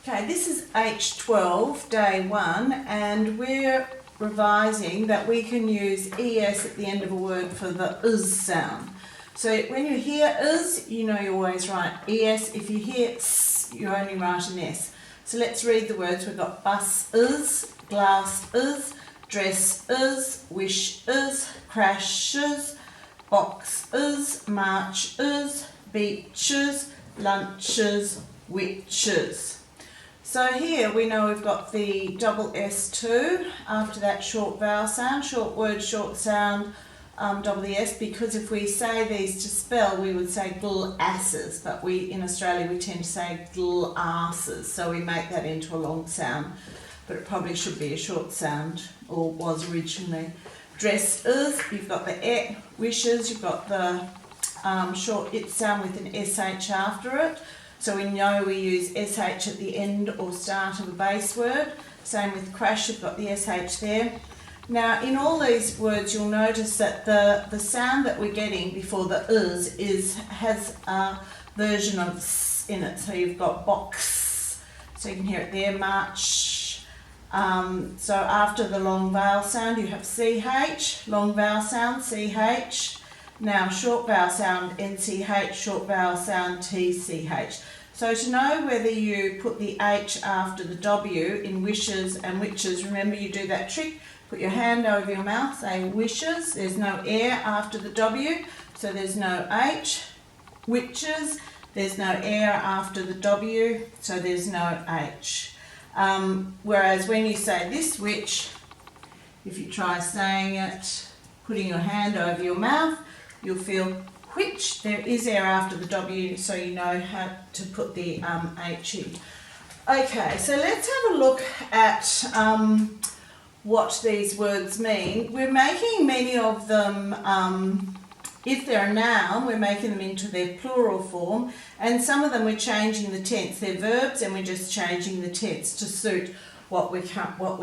Okay, this is H12, day 1, and we're revising that we can use ES at the end of a word for the US sound. So when you hear US, you know you always write ES. If you hear S, you only write an S. So let's read the words. We've got bus is, glass is, dress is, wish is, crash is, box is, march is, beaches, lunches, witches. So here we know we've got the double S2 after that short vowel sound, short word, short sound, double S, because if we say these to spell, we would say glasses, but in Australia we tend to say glasses, so we make that into a long sound, but it probably should be a short sound, or was originally. Dress is, you've got the et, wishes, you've got the short it sound with an SH after it. So we know we use SH at the end or start of a base word. Same with crash, you've got the SH there. Now in all these words you'll notice that the sound that we're getting before the has a version of S in it. So you've got box, so you can hear it there, march. So after the long vowel sound you have CH, long vowel sound, CH. Now short vowel sound, NCH, short vowel sound, TCH. So to know whether you put the H after the W in wishes and witches, remember you do that trick, put your hand over your mouth, say wishes, there's no air after the W, so there's no H. Witches, there's no air after the W, so there's no H. Whereas when you say this witch, if you try saying it, putting your hand over your mouth, you'll feel which, there is air after the W, so you know how to put the H in. Okay, so let's have a look at what these words mean. We're making many of them, if they're a noun, we're making them into their plural form, and some of them we're changing the tense. They're verbs and we're just changing the tense to suit what we're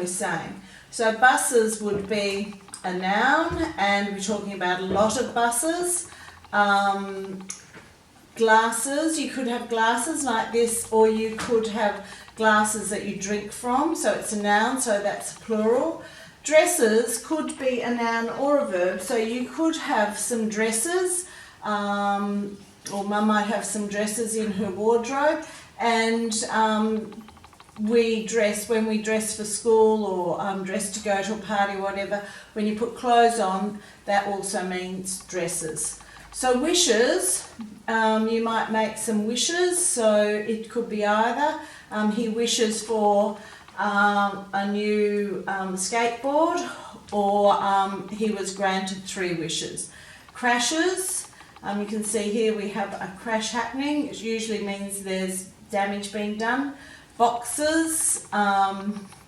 saying. So buses would be a noun, and we're talking about a lot of buses. Glasses, you could have glasses like this, or you could have glasses that you drink from, so it's a noun, so that's plural. Dresses could be a noun or a verb, so you could have some dresses, or Mum might have some dresses in her wardrobe, and we dress when we dress for school or dress to go to a party or whatever. When you put clothes on, that also means dresses. So wishes, you might make some wishes, so it could be either he wishes for a new skateboard, or he was granted 3 wishes. Crashes, you can see here we have a crash happening. It usually means there's damage being done. Boxes,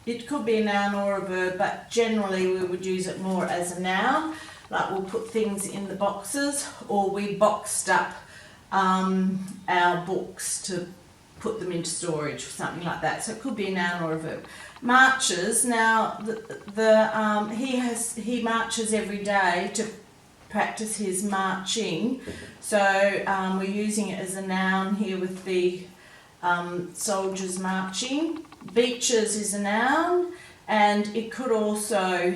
it could be a noun or a verb, but generally we would use it more as a noun, like we'll put things in the boxes, or we boxed up our books to put them into storage or something like that. So it could be a noun or a verb. Marches, now he marches every day to practice his marching, so we're using it as a noun here with the soldiers marching. Beaches is a noun, and it could also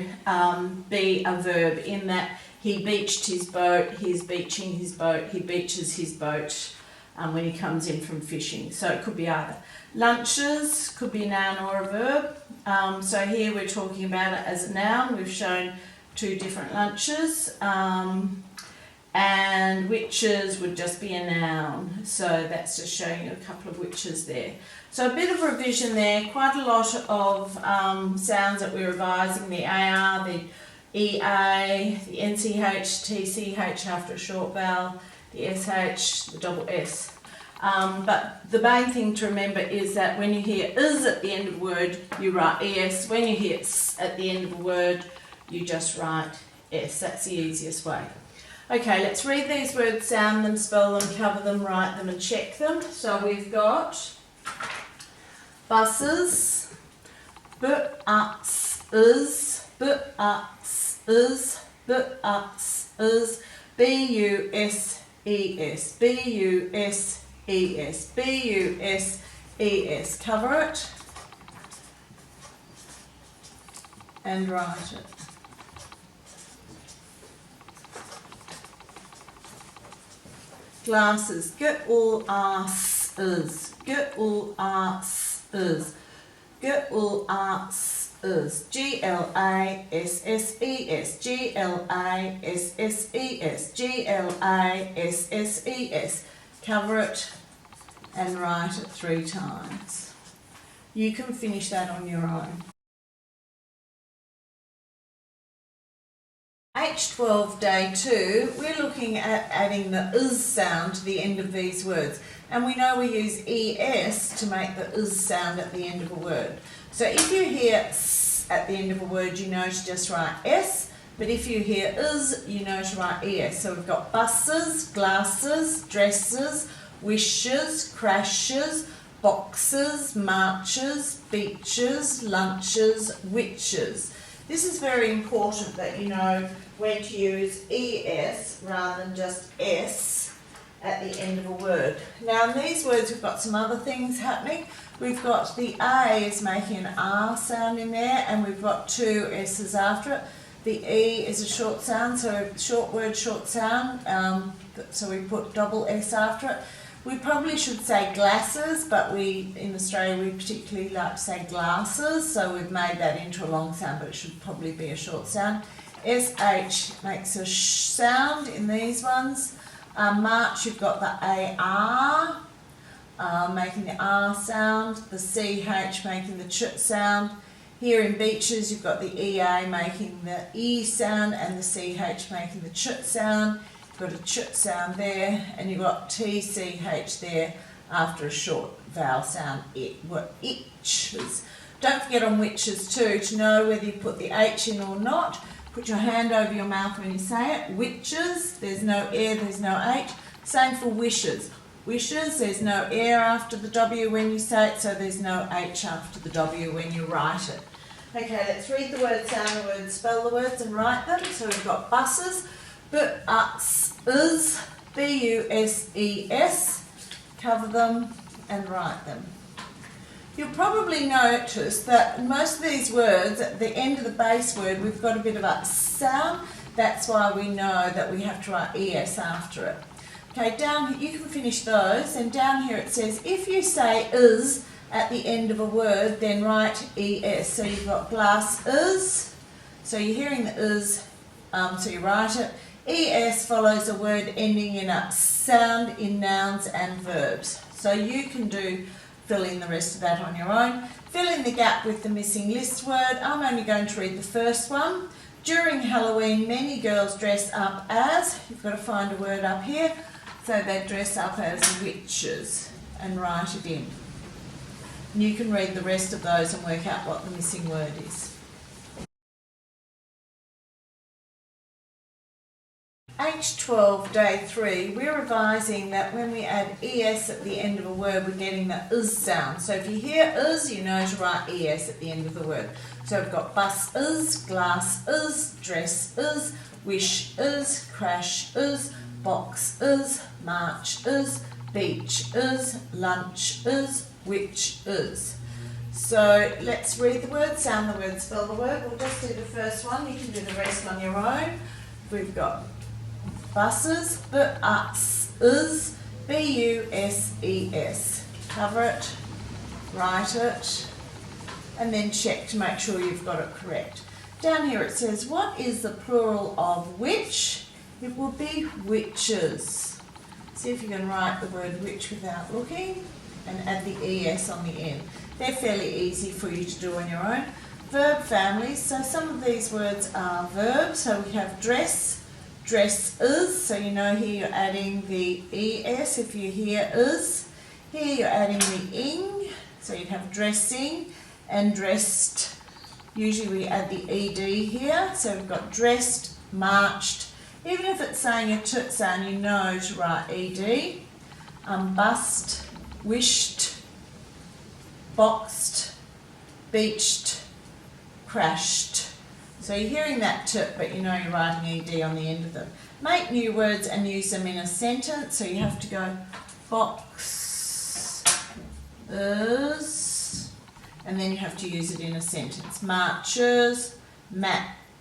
be a verb in that he beached his boat, he's beaching his boat, he beaches his boat when he comes in from fishing. So it could be either. Lunches could be a noun or a verb. So here we're talking about it as a noun. We've shown 2 different lunches. And witches would just be a noun, so that's just showing you a couple of witches there. So a bit of revision there, quite a lot of sounds that we're revising, the AR, the EA, the NCH, TCH after a short vowel, the SH, the double S. But the main thing to remember is that when you hear is at the end of a word, you write ES. When you hear S at the end of a word, you just write S. That's the easiest way. Okay, let's read these words, sound them, spell them, cover them, write them and check them. So we've got buses, bu-uts, bu-uts, bu-uts, B-U-S-E-S, B-U-S-E-S, B-U-S-E-S, es. Cover it and write it. Glasses. Glasses. Glasses. Glasses. G-L-A-S-S-E-S. G-L-A-S-S-E-S. G-L-A-S-S-E-S. Cover it and write it 3 times. You can finish that on your own. H12 day 2, we're looking at adding the is sound to the end of these words. And we know we use es to make the is sound at the end of a word. So if you hear s at the end of a word, you know to just write s. But if you hear is, you know to write es. So we've got buses, glasses, dresses, wishes, crashes, boxes, marches, beaches, lunches, witches. This is very important that you know when to use es rather than just s at the end of a word. Now in these words we've got some other things happening. We've got the A is making an R sound in there, and we've got 2 S's after it. The E is a short sound, so short word, short sound, so we put double S after it. We probably should say glasses, but in Australia we particularly like to say glasses, so we've made that into a long sound, but it should probably be a short sound. SH makes a sh sound in these ones. March, you've got the AR making the R sound, the CH making the ch sound. Here in beaches, you've got the EA making the E sound and the CH making the ch sound. You've got a ch sound there, and you've got TCH there after a short vowel sound, itches. Don't forget on witches too, to know whether you put the H in or not. Put your hand over your mouth when you say it. Witches, there's no air, there's no H. Same for wishes. Wishes, there's no air after the W when you say it, so there's no H after the W when you write it. Okay, let's read the words, sound the words, spell the words and write them. So we've got buses, buses, B-U-S-E-S. Cover them and write them. You'll probably notice that most of these words, at the end of the base word, we've got a bit of a sound. That's why we know that we have to write es after it. Okay, down here, you can finish those, and down here it says, if you say is at the end of a word, then write es. So you've got glass is, so you're hearing the is, so you write it. Es follows a word ending in a sound in nouns and verbs. So you can fill in the rest of that on your own. Fill in the gap with the missing list word. I'm only going to read the first one. During Halloween, many girls dress up as, you've got to find a word up here, so they dress up as witches and write it in. And you can read the rest of those and work out what the missing word is. H12 day 3, we're revising that when we add es at the end of a word, we're getting the is sound. So if you hear is, you know to write es at the end of the word. So we've got bus is, glass is, dress is, wish is, crash is, box is, march is, beach is, lunch is, witch is. So let's read the word, sound the word, spell the word. We'll just do the first one. You can do the rest on your own. We've got buses, buses, B-U-S-E-S. Cover it, write it, and then check to make sure you've got it correct. Down here it says, what is the plural of witch? It will be witches. See if you can write the word witch without looking and add the es on the end. They're fairly easy for you to do on your own. Verb families, so some of these words are verbs. So we have dress, dress is, so you know here you're adding the es if you hear is. Here you're adding the ing, so you'd have dressing and dressed. Usually we add the ed here, so we've got dressed, marched. Even if it's saying a t sound, you know to write ed. Bust, wished, boxed, beached, crashed. So you're hearing that t, but you know you're writing ed on the end of them. Make new words and use them in a sentence. So you have to go box, is, and then you have to use it in a sentence. Marchers,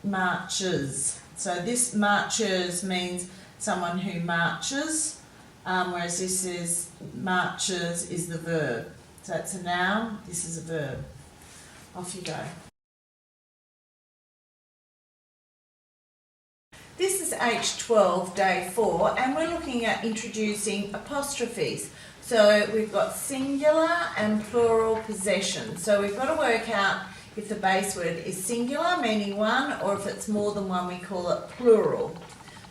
marches. So this marchers means someone who marches, whereas this is marches is the verb. So it's a noun, this is a verb. Off you go. This is H12, day 4, and we're looking at introducing apostrophes. So we've got singular and plural possession. So we've got to work out if the base word is singular, meaning one, or if it's more than one, we call it plural.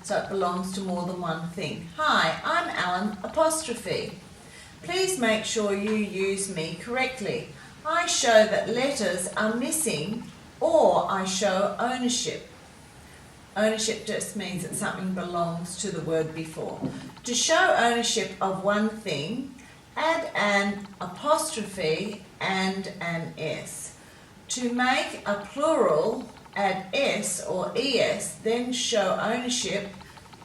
So it belongs to more than one thing. Hi, I'm Alan, apostrophe. Please make sure you use me correctly. I show that letters are missing, or I show ownership. Ownership just means that something belongs to the word before. To show ownership of one thing, add an apostrophe and an S. To make a plural, add S or ES, then show ownership,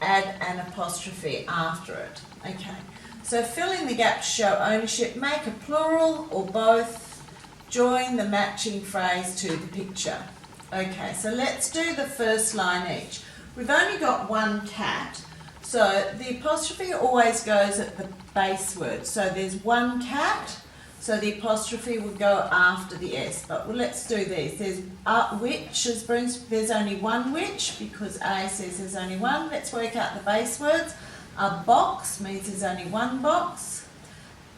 add an apostrophe after it. Okay, so fill in the gap to show ownership, make a plural or both, join the matching phrase to the picture. Okay, so let's do the first line each. We've only got one cat, so the apostrophe always goes at the base word. So there's one cat, so the apostrophe would go after the S. But let's do these. There's which, there's only one which, because A says there's only one. Let's work out the base words. A box means there's only one box.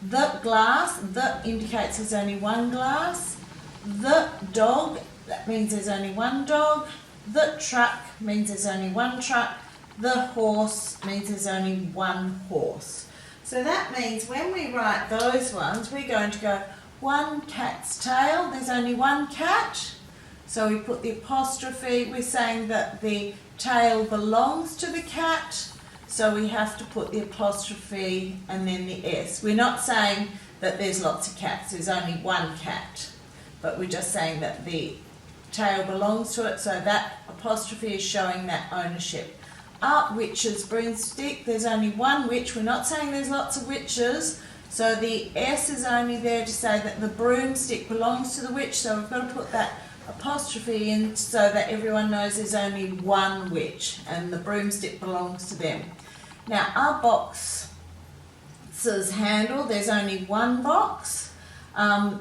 The glass, the indicates there's only one glass. The dog, that means there's only one dog. The truck means there's only one truck. The horse means there's only one horse. So that means when we write those ones, we're going to go one cat's tail. There's only one cat. So we put the apostrophe. We're saying that the tail belongs to the cat. So we have to put the apostrophe and then the S. We're not saying that there's lots of cats. There's only one cat. But we're just saying that the tail belongs to it, so that apostrophe is showing that ownership. Witches, broomstick, there's only one witch. We're not saying there's lots of witches, so the S is only there to say that the broomstick belongs to the witch, so we've got to put that apostrophe in so that everyone knows there's only one witch and the broomstick belongs to them. Now, our box's handle, there's only one box.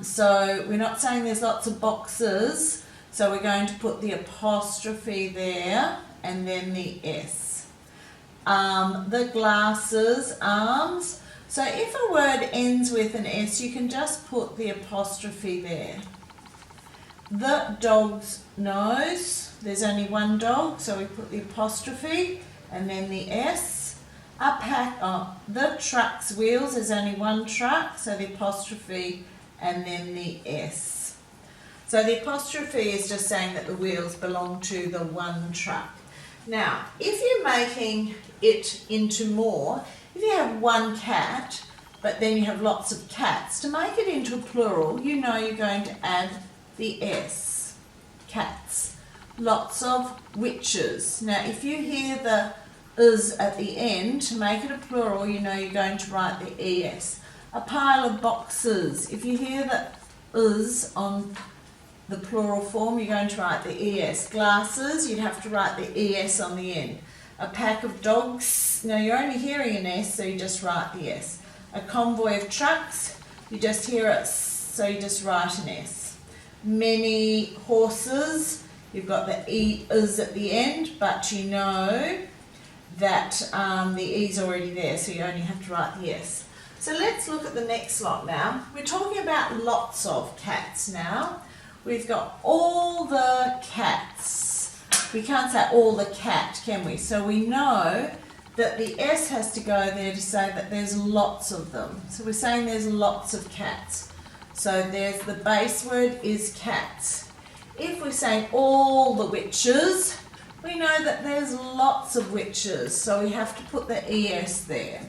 So we're not saying there's lots of boxes, so we're going to put the apostrophe there and then the S. The glasses, arms. So if a word ends with an S, you can just put the apostrophe there. The dog's nose, there's only one dog, so we put the apostrophe and then the S. The truck's wheels, there's only one truck, so the apostrophe and then the S. So the apostrophe is just saying that the wheels belong to the one truck. Now, if you're making it into more, if you have one cat, but then you have lots of cats, to make it into a plural, you know you're going to add the S, cats. Lots of witches. Now, if you hear the is at the end, to make it a plural, you know you're going to write the ES. A pile of boxes. If you hear the is on the plural form, you're going to write the ES. Glasses, you'd have to write the ES on the end. A pack of dogs, now you're only hearing an S, so you just write the S. A convoy of trucks, you just hear it, so you just write an S. Many horses, you've got the E is at the end, but you know that the E's already there, so you only have to write the S. So let's look at the next lot now. We're talking about lots of cats now. We've got all the cats. We can't say all the cat, can we? So we know that the S has to go there to say that there's lots of them. So we're saying there's lots of cats. So there's the base word is cats. If we're saying all the witches, we know that there's lots of witches. So we have to put the ES there.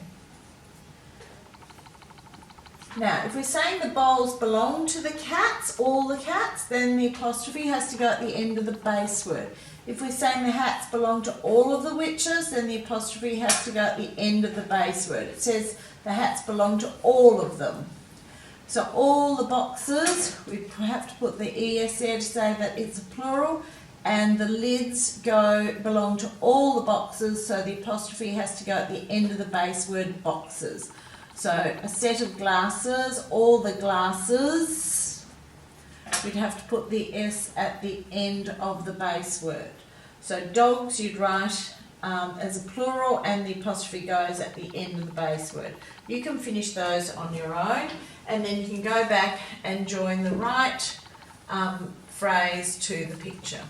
Now, if we're saying the bowls belong to the cats, all the cats, then the apostrophe has to go at the end of the base word. If we're saying the hats belong to all of the witches, then the apostrophe has to go at the end of the base word. It says the hats belong to all of them. So all the boxes, we have to put the ES there to say that it's a plural, and the lids belong to all the boxes, so the apostrophe has to go at the end of the base word boxes. So a set of glasses, all the glasses, we'd have to put the S at the end of the base word. So dogs you'd write as a plural, and the apostrophe goes at the end of the base word. You can finish those on your own, and then you can go back and join the right phrase to the picture.